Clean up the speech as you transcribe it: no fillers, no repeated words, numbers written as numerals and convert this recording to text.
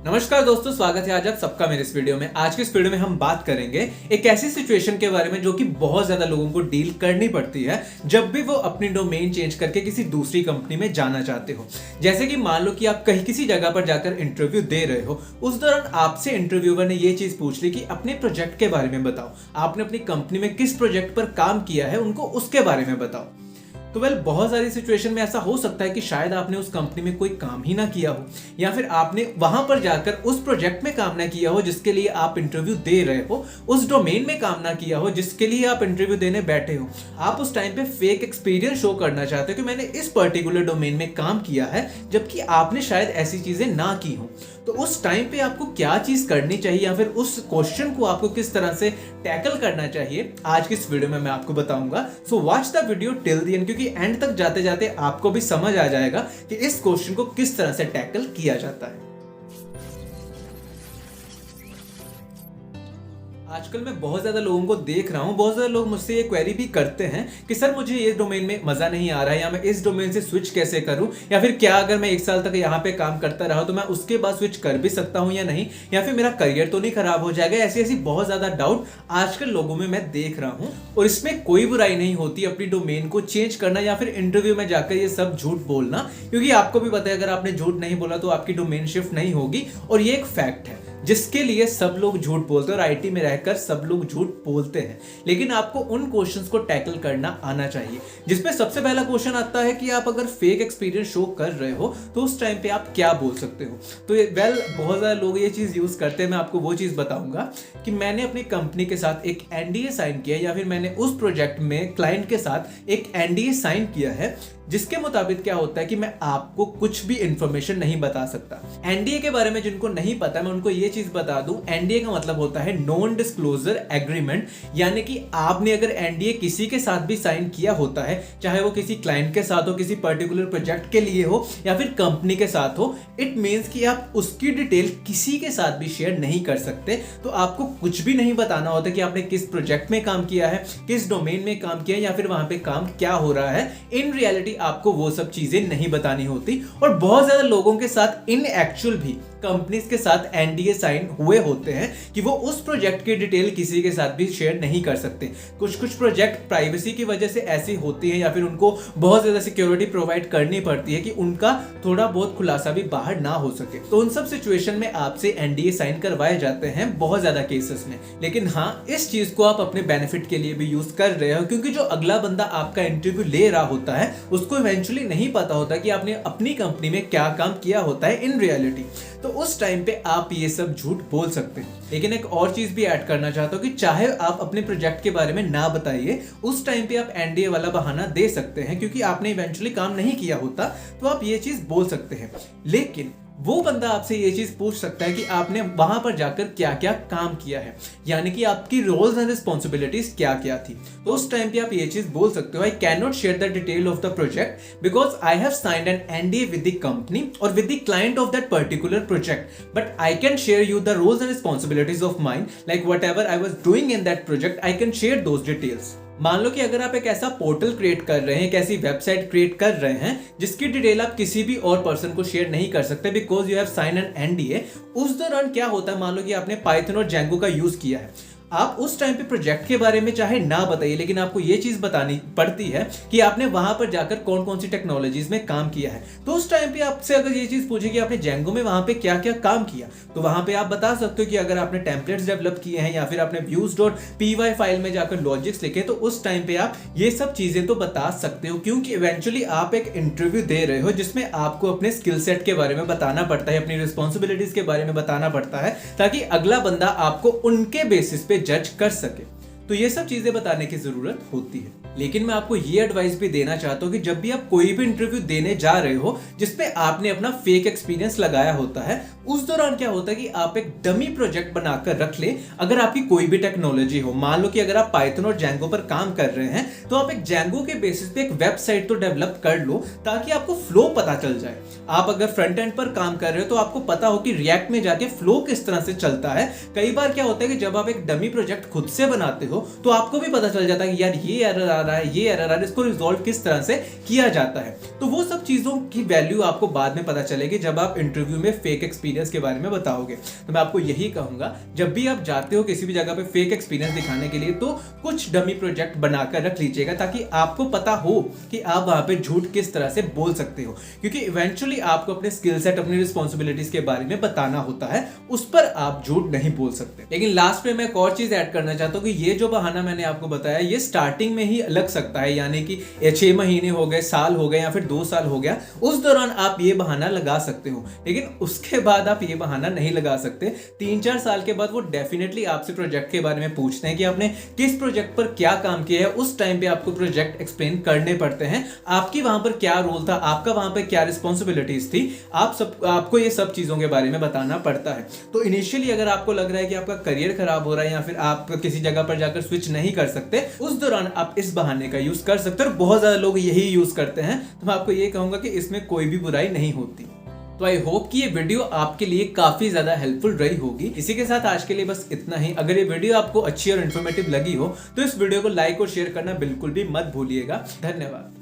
नमस्कार दोस्तों, स्वागत है आज आप सबका मेरे इस वीडियो में। आज के इस वीडियो में हम बात करेंगे एक ऐसी सिचुएशन के बारे में जो कि बहुत ज्यादा लोगों को डील करनी पड़ती है जब भी वो अपनी डोमेन चेंज करके किसी दूसरी कंपनी में जाना चाहते हो। जैसे कि मान लो कि आप कहीं किसी जगह पर जाकर इंटरव्यू दे रहे हो, उस दौरान आपसे इंटरव्यूअर ने ये चीज पूछ ली कि अपने प्रोजेक्ट के बारे में बताओ, आपने अपनी कंपनी में किस प्रोजेक्ट पर काम किया है उनको उसके बारे में बताओ। तो बहुत सारी सिचुएशन में ऐसा हो सकता है कि शायद आपने उस कंपनी में कोई काम ही ना किया हो, या फिर आपने वहां पर जाकर उस प्रोजेक्ट में काम ना किया हो जिसके लिए आप इंटरव्यू दे रहे हो, उस डोमेन में काम ना किया हो जिसके लिए आप इंटरव्यू देने बैठे हो। आप उस टाइम पे फेक एक्सपीरियंस शो करना चाहते हो कि मैंने इस पर्टिकुलर डोमेन में काम किया है, जबकि आपने शायद ऐसी चीजें ना की हो। तो उस टाइम पे आपको क्या चीज करनी चाहिए या फिर उस क्वेश्चन को आपको किस तरह से टैकल करना चाहिए, आज की इस वीडियो में मैं आपको बताऊंगा। So watch the video till the end, क्योंकि एंड तक जाते जाते आपको भी समझ आ जाएगा कि इस क्वेश्चन को किस तरह से टैकल किया जाता है। आजकल मैं बहुत ज्यादा लोगों को देख रहा हूं, बहुत ज्यादा लोग मुझसे ये क्वेरी भी करते हैं कि सर मुझे ये डोमेन में मजा नहीं आ रहा है, या मैं इस डोमेन से स्विच कैसे करूं, या फिर क्या अगर मैं 1 साल तक यहाँ पे काम करता रहा तो मैं उसके बाद स्विच कर भी सकता हूं या नहीं, या फिर मेरा करियर तो नहीं खराब हो जाएगा। ऐसी ऐसी बहुत ज्यादा डाउट आजकल लोगों में मैं देख रहा हूं, और इसमें कोई बुराई नहीं होती अपनी डोमेन को चेंज करना या फिर इंटरव्यू में जाकर ये सब झूठ बोलना, क्योंकि आपको भी पता है अगर आपने झूठ नहीं बोला तो आपकी डोमेन शिफ्ट नहीं होगी, और ये एक फैक्ट है जिसके लिए सब लोग झूठ बोलते हैं और आईटी में रहकर सब लोग झूठ बोलते हैं। लेकिन आपको उन क्वेश्चंस को टैकल करना आना चाहिए, जिसमें सबसे पहला क्वेश्चन आता है कि आप अगर फेक एक्सपीरियंस शो कर रहे हो तो उस टाइम पे आप क्या बोल सकते हो। तो बहुत ज्यादा लोग ये चीज यूज करते हैं। मैं आपको वो चीज बताऊंगा कि मैंने अपनी कंपनी के साथ एक एनडीए साइन किया, या फिर मैंने उस प्रोजेक्ट में क्लाइंट के साथ एक एनडीए साइन किया है, जिसके मुताबिक क्या होता है कि मैं आपको कुछ भी इंफॉर्मेशन नहीं बता सकता। एनडीए के बारे में जिनको नहीं पता, मैं उनको ये चीज बता दूं, एनडीए का मतलब होता है नॉन डिस्क्लोजर एग्रीमेंट। यानी कि आपने अगर एनडीए किसी के साथ भी साइन किया होता है, चाहे वो किसी क्लाइंट के साथ हो, किसी पर्टिकुलर प्रोजेक्ट के लिए हो, या फिर कंपनी के साथ हो, इट मींस कि आप उसकी डिटेल किसी के साथ भी शेयर नहीं कर सकते। तो आपको कुछ भी नहीं बताना होता कि आपने किस प्रोजेक्ट में काम किया है, किस डोमेन में काम किया है, या फिर वहां पे काम क्या हो रहा है। इन रियलिटी आपको वो सब चीजें नहीं बतानी होती, और बहुत ज्यादा लोगों के साथ इन एक्चुअल भी कंपनीज के साथ एनडीए साइन हुए होते हैं कि वो उस प्रोजेक्ट की डिटेल किसी के साथ भी शेयर नहीं कर सकते। कुछ प्रोजेक्ट प्राइवेसी की वजह से ऐसी होती है, या फिर उनको बहुत ज्यादा सिक्योरिटी प्रोवाइड करनी पड़ती है कि उनका थोड़ा बहुत खुलासा भी बाहर ना हो सके। तो उन सब सिचुएशन में आपसे एनडीए साइन करवाए जाते हैं बहुत ज्यादा केसेस में। लेकिन हाँ, इस चीज को आप अपने बेनिफिट के लिए भी यूज कर रहे हो, क्योंकि जो अगला बंदा आपका इंटरव्यू ले रहा होता है उसको इवेंचुअली नहीं पता होता कि आपने अपनी कंपनी में क्या काम किया होता है इन रियलिटी। तो उस टाइम पे आप ये सब झूठ बोल सकते हैं। लेकिन एक और चीज भी ऐड करना चाहता हूं कि चाहे आप अपने प्रोजेक्ट के बारे में ना बताइए, उस टाइम पे आप एनडीए वाला बहाना दे सकते हैं, क्योंकि आपने इवेंचुअली काम नहीं किया होता तो आप ये चीज बोल सकते हैं। लेकिन वो बंदा आपसे ये चीज पूछ सकता है कि आपने वहां पर जाकर क्या क्या काम किया है, यानी कि आपकी रोल्स एंड रिस्पॉन्सिबिलिटीज क्या क्या थी। तो उस टाइम पे आप ये चीज बोल सकते हो, I can not share the detail of the project because I have signed an NDA with the company और with the client of that particular project, but I can share you the roles and responsibilities of mine, like whatever I was doing in that project, I can share those details. मान लो कि अगर आप एक ऐसा portal create कर रहे हैं, एक ऐसी वेबसाइट क्रिएट कर रहे हैं जिसकी डिटेल आप किसी भी और पर्सन को शेयर नहीं कर सकते because you have sign an NDA, उस दौरान क्या होता है, मान लो कि आपने पाइथन और जेंगो का यूज किया है, आप उस टाइम पे प्रोजेक्ट के बारे में चाहे ना बताइए, लेकिन आपको ये चीज बतानी पड़ती है कि आपने वहां पर जाकर कौन कौन सी टेक्नोलॉजीज में काम किया है। तो उस टाइम पे आपसे अगर ये चीज पूछे कि आपने जेंगो में वहां पे क्या क्या काम किया, तो वहां पे आप बता सकते हो कि अगर आपने टेम्पलेट्स डेवलप किए हैं या फिर आपने views.py फाइल में जाकर लॉजिक्स लिखे, तो उस टाइम पे आप ये सब चीजें तो बता सकते हो, क्योंकि इवेंचुअली आप एक इंटरव्यू दे रहे हो जिसमें आपको अपने स्किल सेट के बारे में बताना पड़ता है, अपनी रिस्पॉन्सिबिलिटीज के बारे में बताना पड़ता है, ताकि अगला बंदा आपको उनके बेसिस पे जज कर सके। तो ये सब चीजें बताने की जरूरत होती है। लेकिन मैं आपको ये एडवाइस भी देना चाहता हूं कि जब भी आप कोई भी इंटरव्यू देने जा रहे हो जिसपे आपने अपना फेक एक्सपीरियंस लगाया होता है, उस दौरान क्या होता है कि आप एक डमी प्रोजेक्ट बनाकर रख ले। अगर आपकी कोई भी टेक्नोलॉजी हो, मान लो कि अगर आप पाइथन और जेंगो पर काम कर रहे हैं, तो आप एक जेंगो के बेसिस पे एक वेबसाइट तो डेवलप कर लो ताकि आपको फ्लो पता चल जाए। आप अगर फ्रंट एंड पर काम कर रहे हो तो आपको पता हो कि रिएक्ट में जाके फ्लो किस तरह से चलता है। कई बार क्या होता है कि जब आप एक डमी प्रोजेक्ट खुद से बनाते हो तो आपको भी पता चल जाता है कि यार ये एरर आ आ रहा है, ये एरर आ रहा है, इसको रिजॉल्व किस तरह से किया जाता है। तो वो सब चीजों की वैल्यू आपको बाद में पता चलेगी जब आप इंटरव्यू में फेक एक्सपीरियंस के बारे में बताओगे। तो मैं आपको यही कहूंगा, जब भी आप जाते हो किसी भी जगह पे फेक एक्सपीरियंस दिखाने के लिए, तो कुछ डमी प्रोजेक्ट बनाकर रख लीजिएगा ताकि आपको पता हो कि आप वहां पे झूठ किस तरह से बोल सकते हो, क्योंकि इवेंचुअली आपको अपने स्किल सेट, अपनी रिस्पॉन्सिबिलिटीज के बारे में बताना होता है, उस पर आप झूठ नहीं बोल सकते। लेकिन लास्ट में मैं एक और चीज ऐड करना चाहता हूं कि ये जो बहाना मैंने आपको बताया, ये स्टार्टिंग में ही लग सकता है, यानी कि 6 महीने हो गए, साल हो गए या फिर 2 साल हो गया, उस दौरान आप ये बहाना लगा सकते हो। लेकिन उसके बाद आप ये बहाना नहीं लगा सकते। 3-4 साल के बाद वो डेफिनेटली आपसे प्रोजेक्ट के बारे में पूछते हैं कि आपने किस प्रोजेक्ट पर क्या काम किया है। उस टाइम पे आपको प्रोजेक्ट एक्सप्लेन करने पड़ते हैं, आपकी वहां पर क्या रोल था, आपका वहां पर क्या रिस्पॉन्सिबिलिटीज थी, आपको ये सब चीजों के बारे में बताना पड़ता है। तो इनिशियली अगर आपको लग रहा है कि आपका करियर खराब हो रहा है या फिर आप किसी जगह पर जाकर स्विच नहीं कर सकते, उस दौरान आप इस बहाने का यूज कर सकते हो। बहुत ज्यादा लोग यही यूज करते हैं, तो मैं आपको ये कहूंगा कि इसमें कोई भी बुराई नहीं होती। तो आई होप कि ये वीडियो आपके लिए काफी ज्यादा हेल्पफुल रही होगी। इसी के साथ आज के लिए बस इतना ही। अगर ये वीडियो आपको अच्छी और इन्फॉर्मेटिव लगी हो तो इस वीडियो को लाइक और शेयर करना बिल्कुल भी मत भूलिएगा। धन्यवाद।